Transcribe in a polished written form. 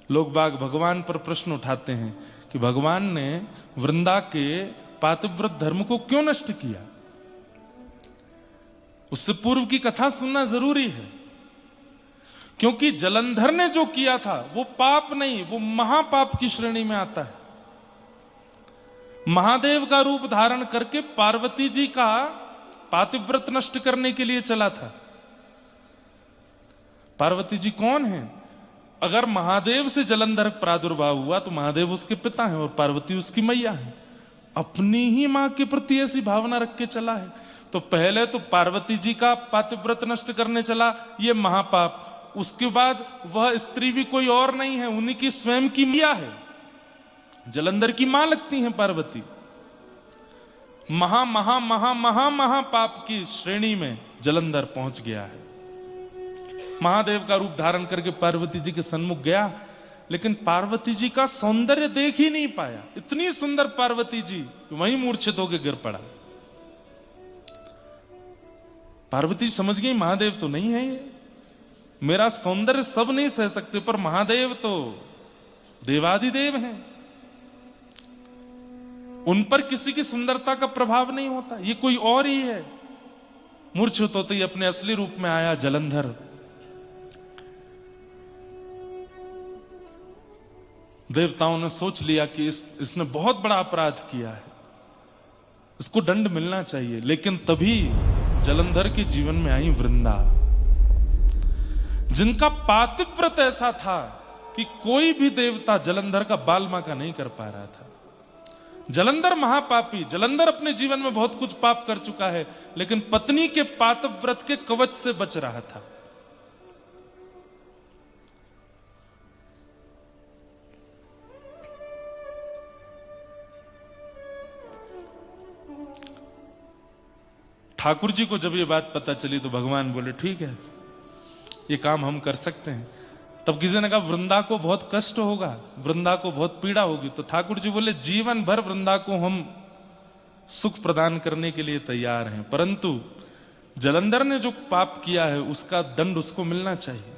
लोग बाग भगवान पर प्रश्न उठाते हैं कि भगवान ने वृंदा के पातिव्रत धर्म को क्यों नष्ट किया। उससे पूर्व की कथा सुनना जरूरी है, क्योंकि जलंधर ने जो किया था वो पाप नहीं, वो महापाप की श्रेणी में आता है। महादेव का रूप धारण करके पार्वती जी का पातिव्रत नष्ट करने के लिए चला था। पार्वती जी कौन है? अगर महादेव से जलंधर प्रादुर्भाव हुआ तो महादेव उसके पिता हैं और पार्वती उसकी मैया है। अपनी ही मां के प्रति ऐसी भावना रख के चला है, तो पहले तो पार्वती जी का पातिव्रत नष्ट करने चला, ये महापाप। उसके बाद वह स्त्री भी कोई और नहीं है, उन्हीं की स्वयं की मैया है, जलंधर की मां लगती हैं पार्वती। महा महा महा महा महा पाप की श्रेणी में जलंधर पहुंच गया है। महादेव का रूप धारण करके पार्वती जी के सन्मुख गया, लेकिन पार्वती जी का सौंदर्य देख ही नहीं पाया। इतनी सुंदर पार्वती जी, वहीं मूर्छित होकर गिर पड़ा। पार्वती समझ गई महादेव तो नहीं है ये, मेरा सौंदर्य सब नहीं सह सकते, पर महादेव तो देवादिदेव हैं, उन पर किसी की सुंदरता का प्रभाव नहीं होता, ये कोई और ही है। मूर्छित होते ही अपने असली रूप में आया जलंधर। देवताओं ने सोच लिया कि इसने बहुत बड़ा अपराध किया है, इसको दंड मिलना चाहिए। लेकिन तभी जलंधर के जीवन में आई वृंदा, जिनका पातिव्रत ऐसा था कि कोई भी देवता जलंधर का बालमा का नहीं कर पा रहा था। जलंधर महापापी, जलंधर अपने जीवन में बहुत कुछ पाप कर चुका है, लेकिन पत्नी के पातिव्रत के कवच से बच रहा था। ठाकुर जी को जब ये बात पता चली तो भगवान बोले ठीक है, ये काम हम कर सकते हैं। तब किसी ने कहा वृंदा को बहुत कष्ट होगा, वृंदा को बहुत पीड़ा होगी। तो ठाकुर जी बोले जीवन भर वृंदा को हम सुख प्रदान करने के लिए तैयार हैं, परंतु जलंधर ने जो पाप किया है उसका दंड उसको मिलना चाहिए।